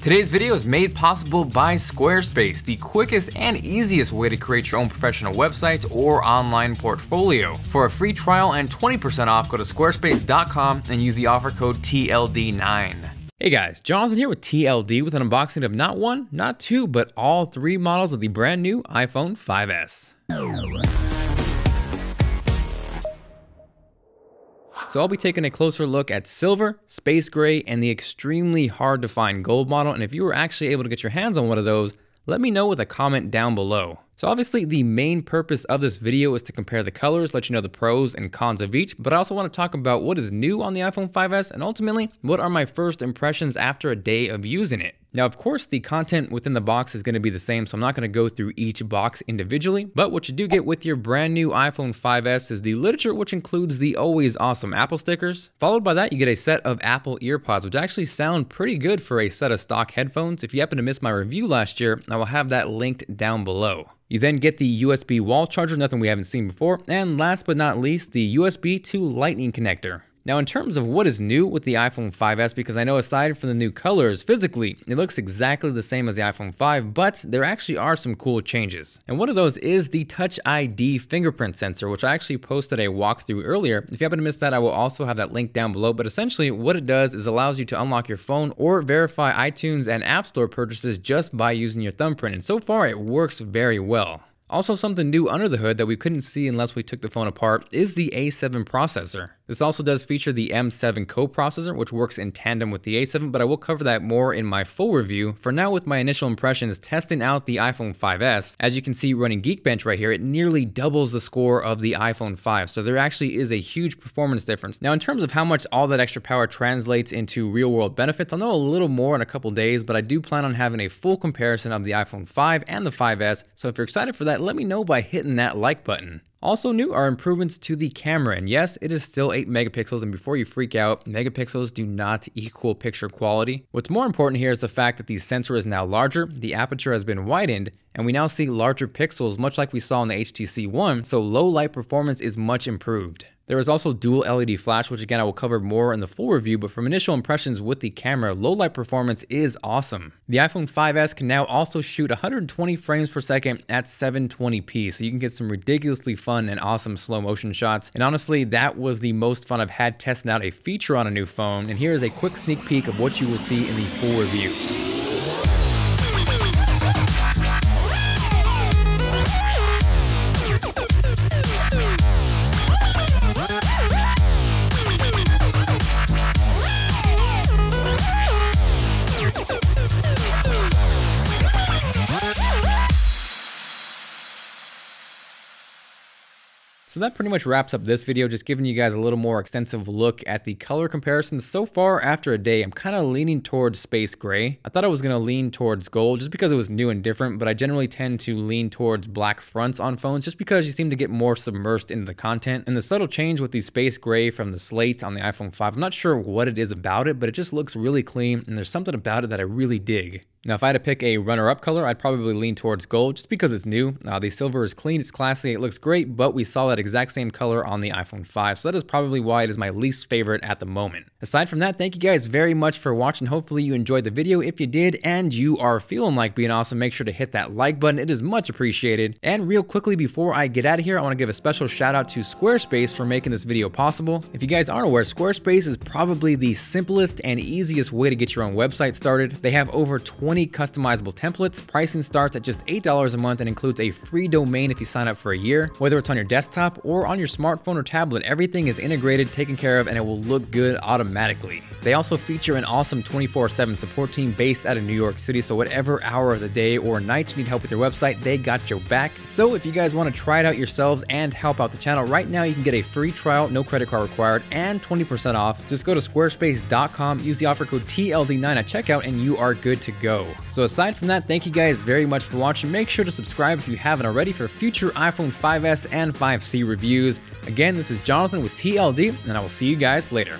Today's video is made possible by Squarespace, the quickest and easiest way to create your own professional website or online portfolio. For a free trial and 20% off, go to squarespace.com and use the offer code TLD9. Hey guys, Jonathan here with TLD with an unboxing of not one, not two, but all three models of the brand new iPhone 5S. So I'll be taking a closer look at silver, space gray, and the extremely hard to find gold model. And if you were actually able to get your hands on one of those, let me know with a comment down below. So obviously the main purpose of this video is to compare the colors, let you know the pros and cons of each, but I also want to talk about what is new on the iPhone 5S and ultimately what are my first impressions after a day of using it. Now, of course, the content within the box is going to be the same, so I'm not going to go through each box individually, but what you do get with your brand new iPhone 5S is the literature, which includes the always awesome Apple stickers. Followed by that, you get a set of Apple EarPods, which actually sound pretty good for a set of stock headphones. If you happen to miss my review last year, I will have that linked down below. You then get the USB wall charger, nothing we haven't seen before, and last but not least, the USB to Lightning connector. Now, in terms of what is new with the iPhone 5S, because I know aside from the new colors, physically, it looks exactly the same as the iPhone 5, but there actually are some cool changes. And one of those is the Touch ID fingerprint sensor, which I actually posted a walkthrough earlier. If you happen to miss that, I will also have that link down below, but essentially what it does is allows you to unlock your phone or verify iTunes and App Store purchases just by using your thumbprint, and so far it works very well. Also, something new under the hood that we couldn't see unless we took the phone apart is the A7 processor. This also does feature the M7 coprocessor, which works in tandem with the A7, but I will cover that more in my full review. For now, with my initial impressions testing out the iPhone 5S, as you can see running Geekbench right here, it nearly doubles the score of the iPhone 5, so there actually is a huge performance difference. Now, in terms of how much all that extra power translates into real-world benefits, I'll know a little more in a couple days, but I do plan on having a full comparison of the iPhone 5 and the 5S, so if you're excited for that, let me know by hitting that like button. Also new are improvements to the camera, and yes, it is still 8 megapixels, and before you freak out, megapixels do not equal picture quality. What's more important here is the fact that the sensor is now larger, the aperture has been widened, and we now see larger pixels much like we saw in the HTC One, so low light performance is much improved. There is also dual LED flash, which again I will cover more in the full review, but from initial impressions with the camera, low light performance is awesome. The iPhone 5S can now also shoot 120 frames per second at 720p, so you can get some ridiculously fun and awesome slow motion shots. And honestly, that was the most fun I've had testing out a feature on a new phone, and here is a quick sneak peek of what you will see in the full review. So that pretty much wraps up this video, just giving you guys a little more extensive look at the color comparisons. So far after a day, I'm kind of leaning towards space gray. I thought I was going to lean towards gold just because it was new and different, but I generally tend to lean towards black fronts on phones just because you seem to get more submersed into the content. And the subtle change with the space gray from the slate on the iPhone 5, I'm not sure what it is about it, but it just looks really clean and there's something about it that I really dig. Now, if I had to pick a runner-up color, I'd probably lean towards gold just because it's new. The silver is clean, it's classy, it looks great, but we saw that exact same color on the iPhone 5, so that is probably why it is my least favorite at the moment. Aside from that, thank you guys very much for watching. Hopefully you enjoyed the video. If you did and you are feeling like being awesome, make sure to hit that like button. It is much appreciated. And real quickly before I get out of here, I want to give a special shout out to Squarespace for making this video possible. If you guys aren't aware, Squarespace is probably the simplest and easiest way to get your own website started. They have over 20 customizable templates. Pricing starts at just $8 a month and includes a free domain if you sign up for a year. Whether it's on your desktop or on your smartphone or tablet, everything is integrated, taken care of, and it will look good automatically. They also feature an awesome 24/7 support team based out of New York City, so whatever hour of the day or night you need help with your website, they got your back. So if you guys want to try it out yourselves and help out the channel, right now you can get a free trial, no credit card required, and 20% off. Just go to squarespace.com, use the offer code TLD9 at checkout, and you are good to go. So aside from that, thank you guys very much for watching. Make sure to subscribe if you haven't already for future iPhone 5S and 5C reviews. Again, this is Jonathan with TLD, and I will see you guys later.